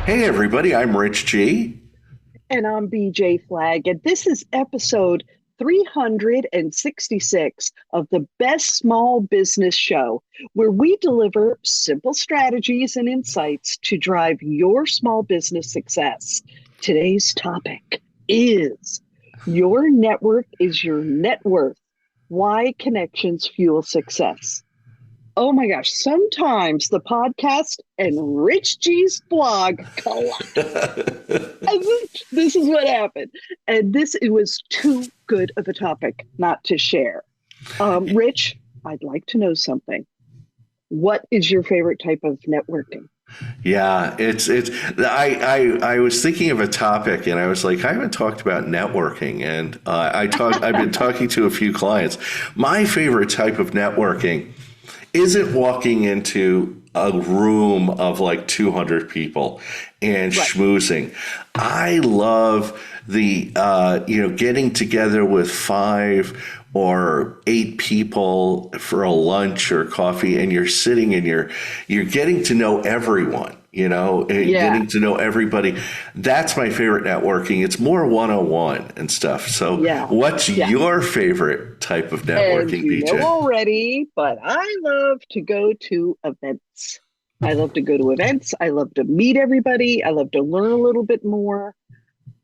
Hey, everybody, I'm Rich G. And I'm BJ Flagg, and this is episode 366 of the Best Small Business Show, where we deliver simple strategies and insights to drive your small business success. Today's topic is Your network is your net worth. Why connections fuel success. Oh my gosh, sometimes the podcast and Rich G's blog collide. This is what happened. And it was too good of a topic not to share. Rich, I'd like to know something. What is your favorite type of networking? Yeah, I was thinking of a topic and I was like, I haven't talked about networking. And I've been talking to a few clients. My favorite type of networking isn't walking into a room of like 200 people and Right. schmoozing. I love the getting together with 5 or 8 people for a lunch or coffee, and you're sitting and you're getting to know everyone. Yeah. Getting to know everybody. That's my favorite networking. It's more one-on-one and stuff. So, Yeah. what's Yeah. your favorite type of And networking, you know BJ? already, but I love to go to events. I love to go to events. I love to meet everybody. I love to learn a little bit more.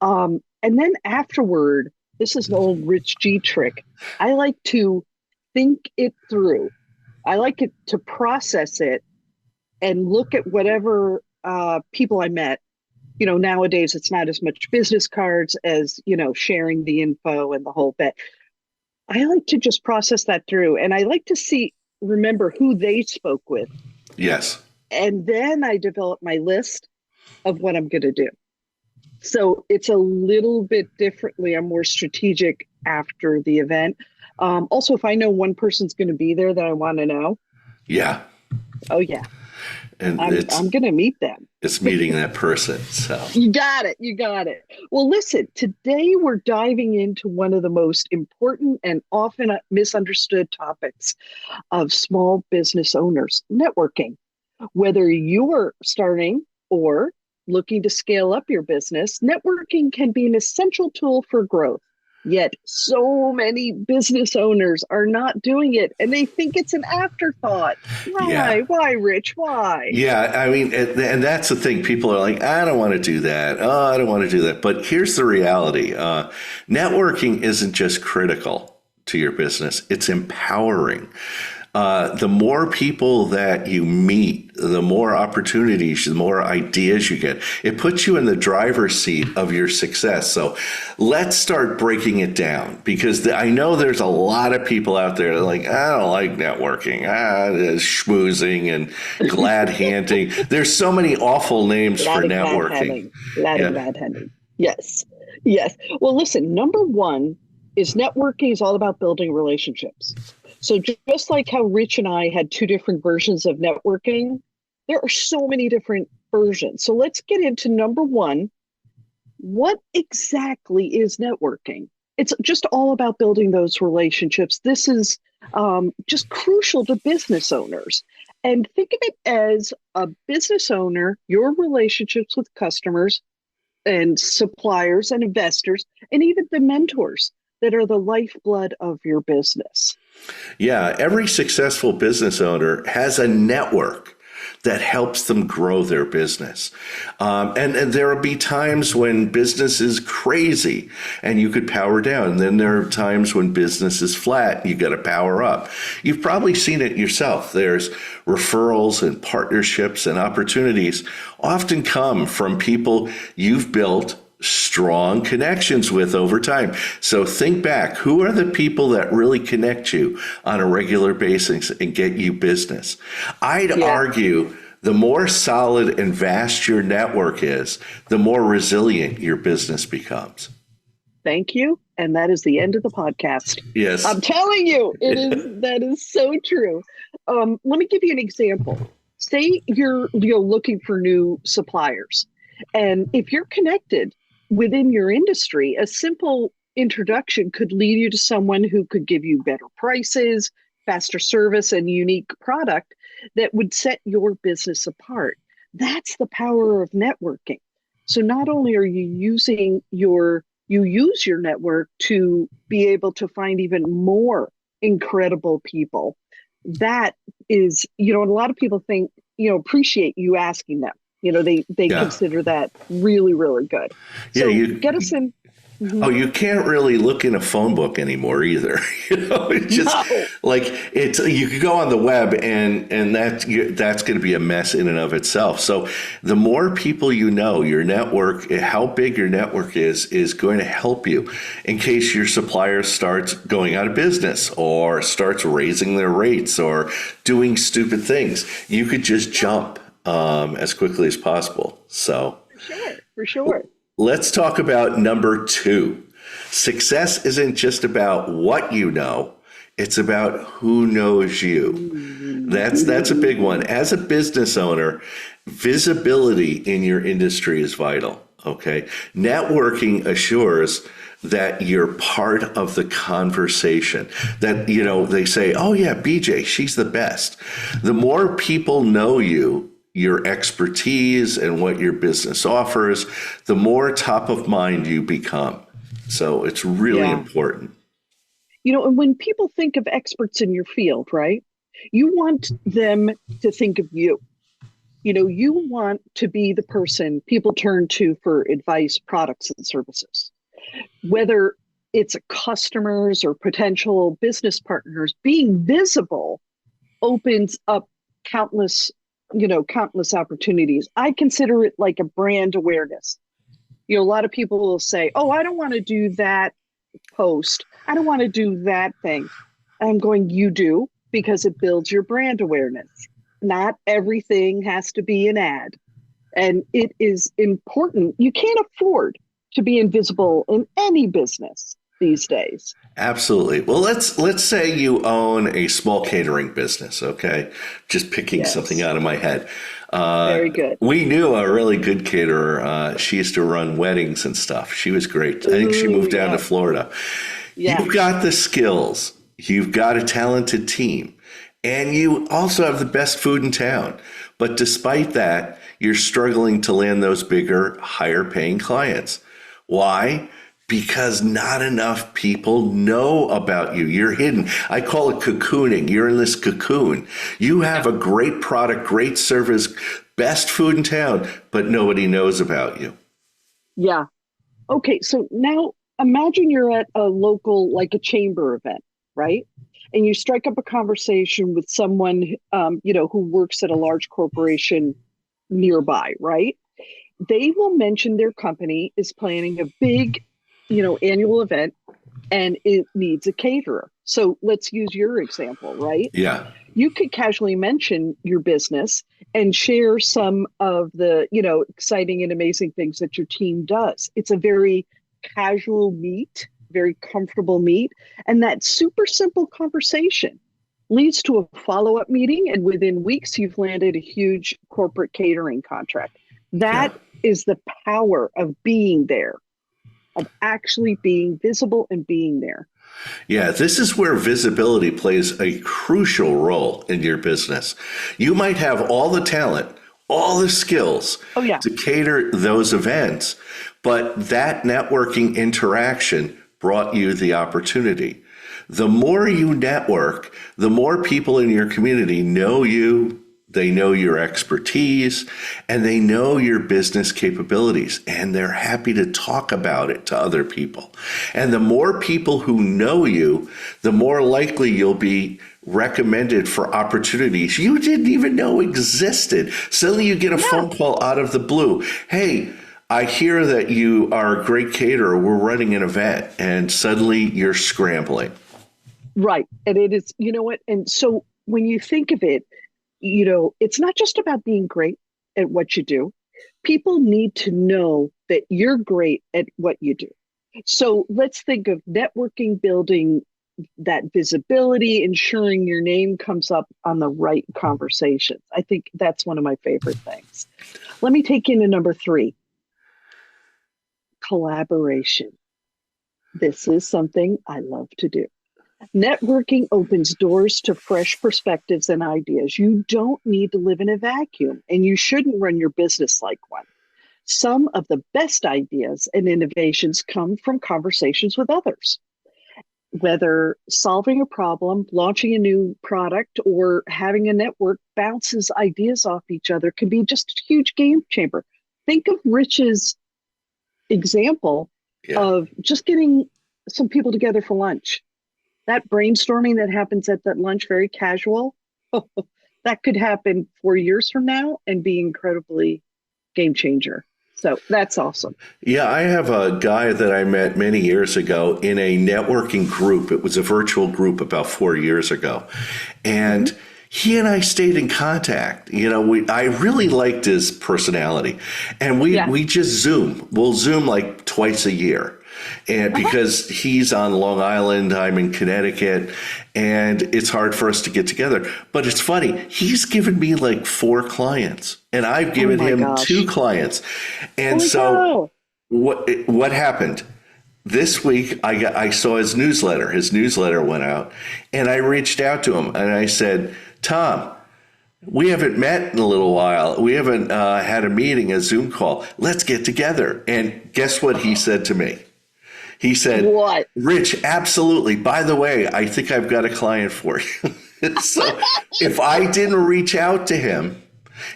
And then afterward, this is an old Rich G trick. I like to think it through. I like it to process it and look at whatever people I met. Nowadays it's not as much business cards as, sharing the info and the whole bit. I like to just process that through and I like to remember who they spoke with. Yes. And then I develop my list of what I'm going to do. So it's a little bit differently. I'm more strategic after the event. Also, if I know one person's going to be there that I want to know, Yeah. oh yeah, And I'm going to meet them. it's meeting that person. So, You got it. You got it. Well, listen, today we're diving into one of the most important and often misunderstood topics of small business owners, networking. Whether you are starting or looking to scale up your business, networking can be an essential tool for growth. Yet, so many business owners are not doing it and they think it's an afterthought. yeah. Why? Why, Rich? Why? Yeah, I mean, and that's the thing. People are like, I don't want to do that. Oh, I don't want to do that. But here's the reality. Networking isn't just critical to your business, it's empowering. The more people that you meet, the more opportunities, the more ideas you get. It puts you in the driver's seat of your success. So let's start breaking it down because I know there's a lot of people out there that are like, I don't like networking, there's schmoozing and glad handing. There's so many awful names for Glad and glad networking. handing. Glad and Yeah. glad handing. Yes. Yes. Well, listen, number one is networking is all about building relationships. So just like how Rich and I had two different versions of networking, there are so many different versions. So let's get into number one. What exactly is networking? It's just all about building those relationships. This is just crucial to business owners. And think of it as a business owner, your relationships with customers and suppliers and investors, and even the mentors that are the lifeblood of your business. Yeah, every successful business owner has a network that helps them grow their business. And there will be times when business is crazy and you could power down. And then there are times when business is flat and you got to power up. You've probably seen it yourself. There's referrals and partnerships and opportunities often come from people you've built strong connections with over time. So think back, who are the people that really connect you on a regular basis and get you business? I'd Yeah. argue the more solid and vast your network is, the more resilient your business becomes. Thank you. And that is the end of the podcast. Yes. I'm telling you, that is so true. Let me give you an example. Say you're looking for new suppliers. And if you're connected within your industry, a simple introduction could lead you to someone who could give you better prices, faster service, and unique product that would set your business apart. That's the power of networking. So not only are you using you use your network to be able to find even more incredible people. That is, a lot of people think, appreciate you asking them. They Yeah. consider that really, really good. Yeah. So get us in. Oh, Mhm. you can't really look in a phone book anymore either. It's just No. like it's you could go on the web and that's going to be a mess in and of itself. So the more people you know, your network, how big your network is going to help you in case your supplier starts going out of business or starts raising their rates or doing stupid things. You could just jump as quickly as possible. So. For sure. For sure. Let's talk about number two. Success isn't just about what you know, it's about who knows you. That's a big one. As a business owner, visibility in your industry is vital. Okay. Networking assures that you're part of the conversation. That, they say, oh yeah, BJ, she's the best. The more people know you, your expertise and what your business offers, the more top of mind you become. So it's really Yeah. important. And when people think of experts in your field, right, you want them to think of you. You want to be the person people turn to for advice, products, and services. Whether it's customers or potential business partners, being visible opens up countless, countless opportunities. I consider it like a brand awareness. A lot of people will say, oh, I don't want to do that post. I don't want to do that thing. I'm going, you do, because it builds your brand awareness. Not everything has to be an ad. And it is important. You can't afford to be invisible in any business these days. Absolutely. Well, let's say you own a small catering business, okay? Just picking something Yes, out of my head. very good. We knew a really good caterer. She used to run weddings and stuff. She was great. I think she Ooh, moved down to yes. Florida. Yeah. You've got the skills. You've got a talented team. And you also have the best food in town. But despite that, you're struggling to land those bigger, higher paying clients. Why? Because not enough people know about you. You're hidden. I call it cocooning. You're in this cocoon. You have a great product, great service, best food in town, but nobody knows about you. Yeah. Okay. So now imagine you're at a local, like a chamber event, right? And you strike up a conversation with someone, who works at a large corporation nearby, right? They will mention their company is planning a big, annual event and it needs a caterer. So let's use your example, right? Yeah. You could casually mention your business and share some of the, exciting and amazing things that your team does. It's a very casual meet, very comfortable meet. And that super simple conversation leads to a follow-up meeting. And within weeks, you've landed a huge corporate catering contract. Yeah. That is the power of being there, of actually being visible and being there. Yeah, this is where visibility plays a crucial role in your business. You might have all the talent, all the skills Oh, yeah. to cater those events, but that networking interaction brought you the opportunity. The more you network, the more people in your community know you, they know your expertise, and they know your business capabilities, and they're happy to talk about it to other people. And the more people who know you, the more likely you'll be recommended for opportunities you didn't even know existed. Suddenly you get a Yeah. phone call out of the blue. Hey, I hear that you are a great caterer. We're running an event, and suddenly you're scrambling. Right. And it is, you know what? And so when you think of it, it's not just about being great at what you do. People need to know that you're great at what you do. So let's think of networking, building that visibility, ensuring your name comes up on the right conversations. I think that's one of my favorite things. Let me take you to number three, collaboration. This is something I love to do. Networking opens doors to fresh perspectives and ideas. You don't need to live in a vacuum, and you shouldn't run your business like one. Some of the best ideas and innovations come from conversations with others. Whether solving a problem, launching a new product, or having a network bounces ideas off each other can be just a huge game changer. Think of Rich's example Yeah. of just getting some people together for lunch. That brainstorming that happens at that lunch, very casual, that could happen 4 years from now and be incredibly game changer. So that's awesome. Yeah, I have a guy that I met many years ago in a networking group. It was a virtual group about 4 years ago. Hmm. And he and I stayed in contact. I really liked his personality. And Yeah. we just Zoom. We'll Zoom like twice a year. And Uh-huh. because he's on Long Island, I'm in Connecticut, and it's hard for us to get together. But it's funny, he's given me like 4 clients, and I've Oh given my him two gosh. clients. And Holy so cow. what happened? This week I saw his newsletter. His newsletter went out, and I reached out to him and I said, Tom, we haven't met in a little while. We haven't had a meeting, a Zoom call. Let's get together. And guess what he said to me? He said, What? Rich, absolutely. By the way, I think I've got a client for you. So if I didn't reach out to him,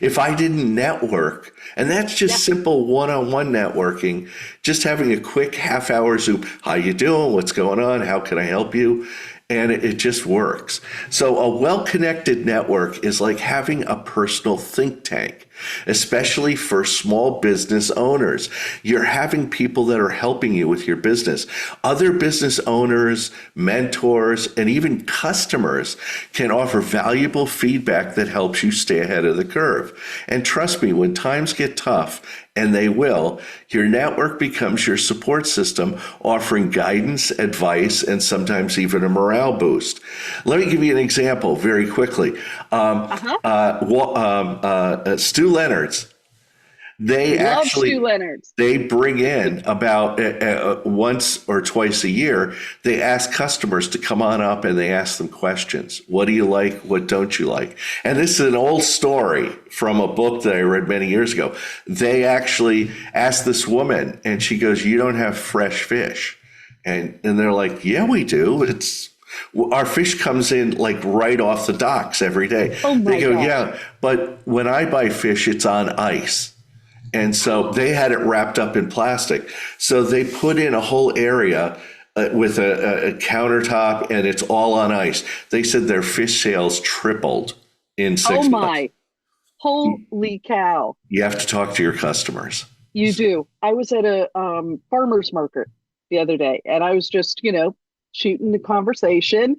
if I didn't network, and that's Yeah. just simple one-on-one networking, just having a quick half-hour Zoom, how you doing? What's going on? How can I help you? And it just works. So a well-connected network is like having a personal think tank, especially for small business owners. You're having people that are helping you with your business. Other business owners, mentors, and even customers can offer valuable feedback that helps you stay ahead of the curve. And trust me, when times get tough, and they will, your network becomes your support system, offering guidance, advice, and sometimes even a morale boost. Let me give you an example very quickly. Uh-huh. Stu Leonard's, they Love Stu actually Leonard's. they bring in about once or twice a year. They ask customers to come on up and they ask them questions. What do you like? What don't you like? And this is an old story from a book that I read many years ago. They actually asked this woman, and she goes, "You don't have fresh fish," and they're like, "Yeah, we do. It's." Our fish comes in like right off the docks every day. Oh They my go, gosh. yeah, but when I buy fish, it's on ice. And so they had it wrapped up in plastic. So they put in a whole area with a countertop, and it's all on ice. They said their fish sales tripled in Oh 6 months. my. Holy cow. You have to talk to your customers. You do. I was at a farmer's market the other day, and I was just, shooting the conversation.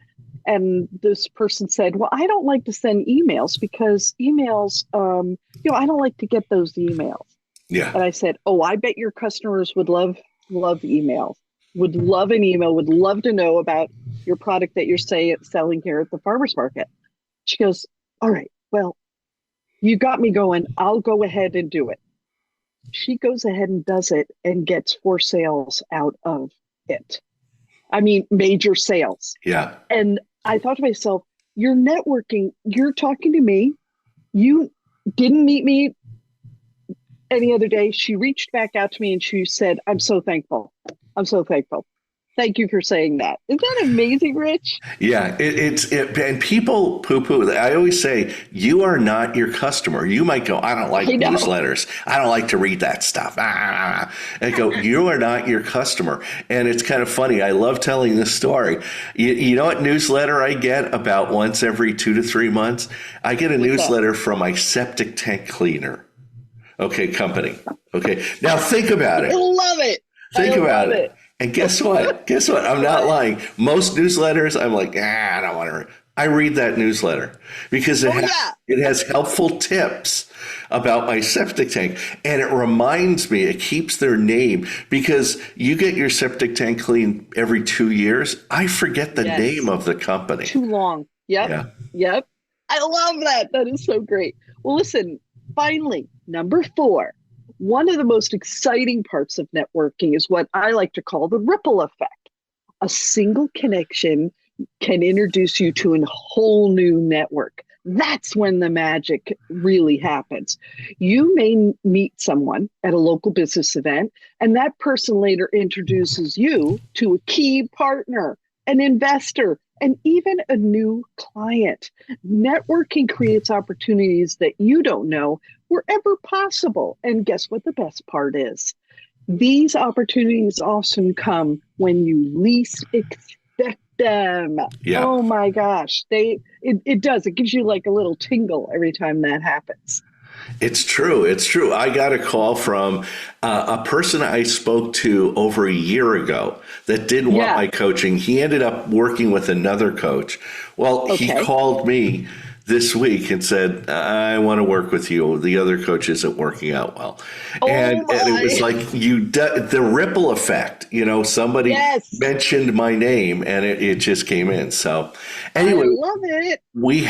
And this person said, well, I don't like to send emails because emails, I don't like to get those emails. Yeah. And I said, oh, I bet your customers would love emails, would love an email, would love to know about your product that you're selling here at the farmer's market. She goes, all right, well, you got me going. I'll go ahead and do it. She goes ahead and does it and gets 4 sales out of it. I mean, major sales. Yeah. And I thought to myself, you're networking, you're talking to me. You didn't meet me any other day. She reached back out to me and she said, I'm so thankful. I'm so thankful. Thank you for saying that. Isn't that amazing, Rich? Yeah, and people poo poo. I always say, you are not your customer. You might go, I don't like I know. newsletters. I don't like to read that stuff. And I go, you are not your customer. And it's kind of funny. I love telling this story. You know what newsletter I get about once every 2 to 3 months? I get a What's that? newsletter from my septic tank cleaner. Okay, company. Okay. Now think about I it. love it. Think I about love it. it. And guess what? Guess what? I'm not What? lying. Most newsletters, I'm like, I don't want to read. I read that newsletter because Oh, yeah. it has helpful tips about my septic tank. And it reminds me, it keeps their name because you get your septic tank cleaned every 2 years. I forget the name Yes. of the company. Too long. Yep. Yeah. Yep. I love that. That is so great. Well, listen, finally, number 4. One of the most exciting parts of networking is what I like to call the ripple effect. A single connection can introduce you to a whole new network. That's when the magic really happens. You may meet someone at a local business event, and that person later introduces you to a key partner, an investor, and even a new client. Networking creates opportunities that you don't know were ever possible. And guess what the best part is? These opportunities often come when you least expect them. Yeah. Oh my gosh. It does. It gives you like a little tingle every time that happens. It's true. It's true. I got a call from a person I spoke to over a year ago that didn't want Yeah. my coaching. He ended up working with another coach. Well, he Okay. called me this week and said, I want to work with you. The other coach isn't working out well. Oh And it was my. like the ripple effect, somebody Yes. mentioned my name and it just came in. So I anyway, love it. we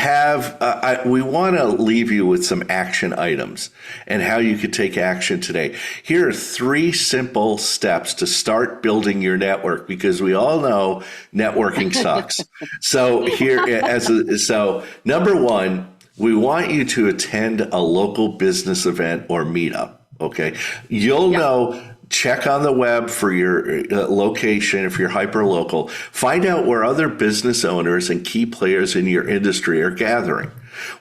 want to leave you with some action items and how you could take action today. Here are 3 simple steps to start building your network, because we all know networking sucks. So so number 1, we want you to attend a local business event or meetup. Okay. You'll Yeah. know. Check on the web for your location if you're hyper local. Find out where other business owners and key players in your industry are gathering.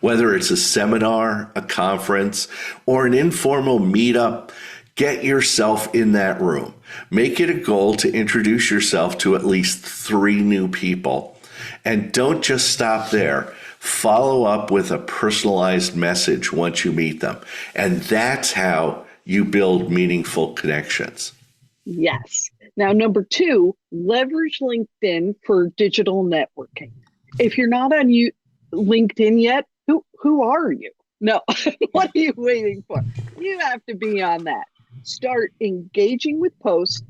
Whether it's a seminar, a conference, or an informal meetup, get yourself in that room. Make it a goal to introduce yourself to at least 3 new people. And don't just stop there. Follow up with a personalized message once you meet them. And that's how you build meaningful connections. Yes. Now, number 2, leverage LinkedIn for digital networking. If you're not on LinkedIn yet, who are you? No, what are you waiting for? You have to be on that. Start engaging with posts,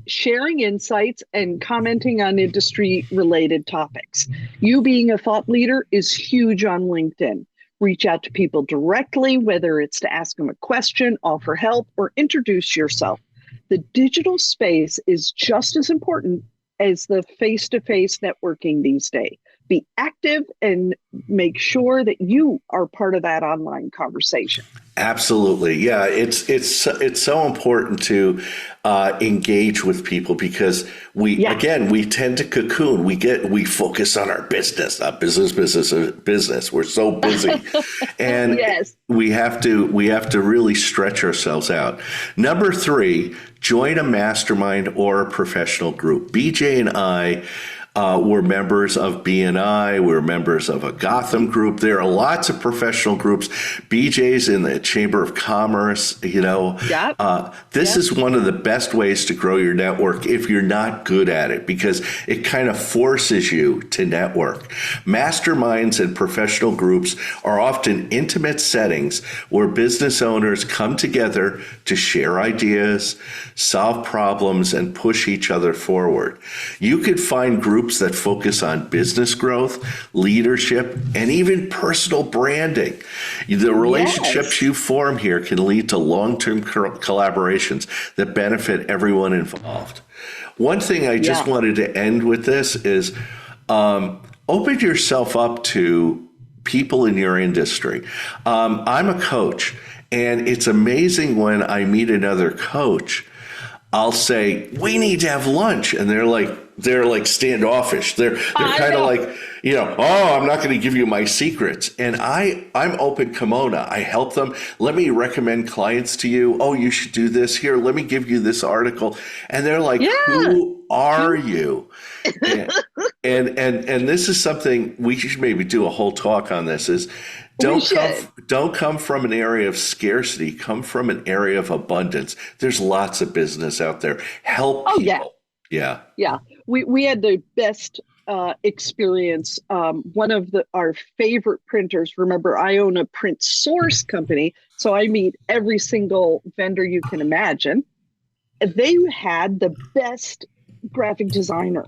sharing insights, and commenting on industry related topics. You being a thought leader is huge on LinkedIn. Reach out to people directly, whether it's to ask them a question, offer help, or introduce yourself. The digital space is just as important as the face-to-face networking these days. Be active and make sure that you are part of that online conversation. Absolutely, yeah. It's so important to engage with people, because Yeah. we tend to cocoon. We focus on our business, business. We're so busy, and Yes. we have to really stretch ourselves out. Number 3, join a mastermind or a professional group. BJ and I. We're members of BNI. We're members of a Gotham group. There are lots of professional groups. BJ's in the Chamber of Commerce. Yep. This Yep. is one of the best ways to grow your network if you're not good at it, because it kind of forces you to network. Masterminds and professional groups are often intimate settings where business owners come together to share ideas, solve problems, and push each other forward. You could find groups that focus on business growth, leadership, and even personal branding. The relationships Yes. you form here can lead to long-term collaborations that benefit everyone involved. One thing I just Yeah. wanted to end with this is open yourself up to people in your industry. I'm a coach, and it's amazing when I meet another coach. I'll say, we need to have lunch. And they're standoffish. They're I kind of know. like, oh, I'm not going to give you my secrets. And I'm open kimono. I help them. Let me recommend clients to you. Oh, you should do this here. Let me give you this article. And they're like, Yeah. who are you? And this is something we should maybe do a whole talk on. This is We don't come should. don't come from an area of scarcity. Come from an area of abundance. There's lots of business out there. Help Oh, yeah. people. Yeah. Yeah. We had the best experience. One of our favorite printers, remember, I own a print source company, so I meet every single vendor you can imagine. They had the best graphic designer.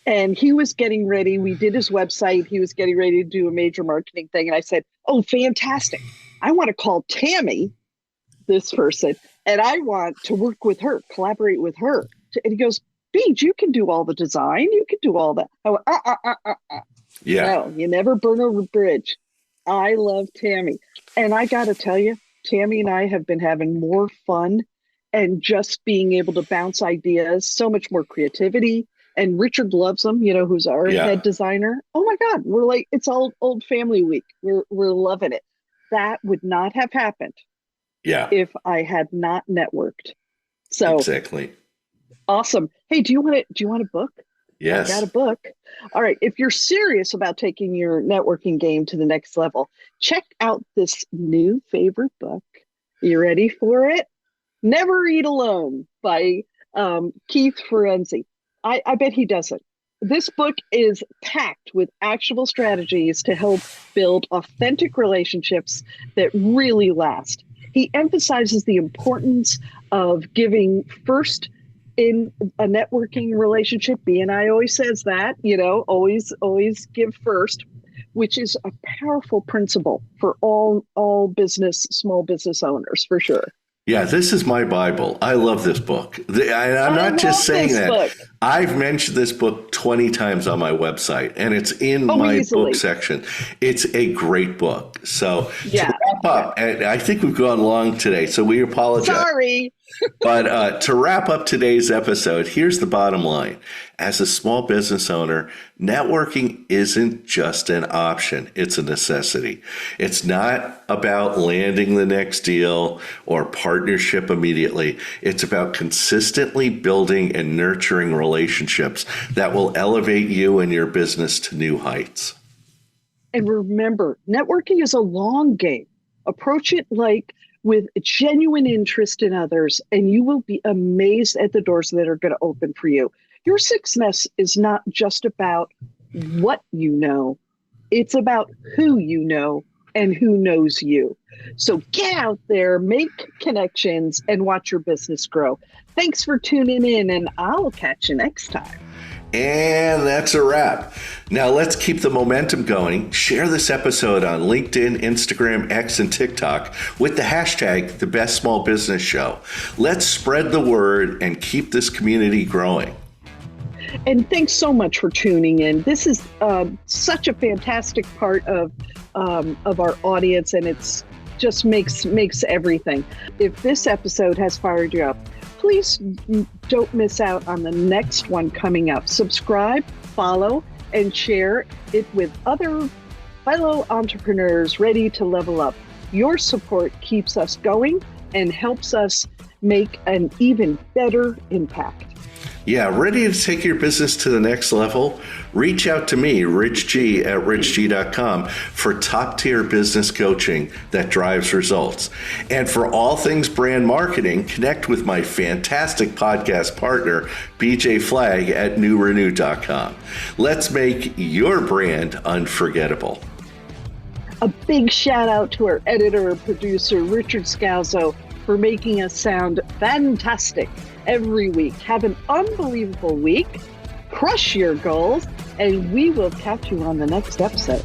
And he was getting ready. We did his website. He was getting ready to do a major marketing thing. And I said, oh, fantastic. I want to call Tammy, this person, and I want to work with her, collaborate with her. And he goes, Beej, you can do all the design. You can do all that. Oh, Yeah. no, you never burn a bridge. I love Tammy. And I got to tell you, Tammy and I have been having more fun and just being able to bounce ideas, so much more creativity. And Richard loves them, who's our Yeah. head designer. Oh my God, we're like, it's all old family week. We're loving it. That would not have happened Yeah. if I had not networked. So Exactly. awesome. Hey, do you want a book? Yes. I got a book. All right. If you're serious about taking your networking game to the next level, check out this new favorite book. You ready for it? Never Eat Alone by Keith Ferrazzi. I bet he doesn't. This book is packed with actionable strategies to help build authentic relationships that really last. He emphasizes the importance of giving first in a networking relationship. B&I always says that, always give first, which is a powerful principle for all business, small business owners, for sure. Yeah, this is my Bible. I love this book. I'm not just saying that. Book. I've mentioned this book 20 times on my website, and it's in my easily. book section. It's a great book. So yeah. to wrap up, and I think we've gone long today, so we apologize. Sorry. But to wrap up today's episode, here's the bottom line. As a small business owner, networking isn't just an option, it's a necessity. It's not about landing the next deal or partnership immediately. It's about consistently building and nurturing relationships that will elevate you and your business to new heights. And remember, networking is a long game. Approach it with genuine interest in others, and you will be amazed at the doors that are going to open for you. Your success is not just about what you know, it's about who you know and who knows you. So get out there, make connections, and watch your business grow. Thanks for tuning in, and I'll catch you next time. And that's a wrap. Now let's keep the momentum going. Share this episode on LinkedIn, Instagram, X, and TikTok with the hashtag The Best Small Business Show. Let's spread the word and keep this community growing. And thanks so much for tuning in. This is such a fantastic part of our audience, and it's just makes everything. If this episode has fired you up, please don't miss out on the next one coming up. Subscribe, follow, and share it with other fellow entrepreneurs ready to level up. Your support keeps us going and helps us make an even better impact. Yeah, ready to take your business to the next level? Reach out to me, Rich G at richg.com, for top-tier business coaching that drives results. And for all things brand marketing, connect with my fantastic podcast partner, BJ Flagg at newrenew.com. Let's make your brand unforgettable. A big shout out to our editor and producer, Richard Scalzo, for making us sound fantastic every week. Have an unbelievable week, crush your goals, and we will catch you on the next episode.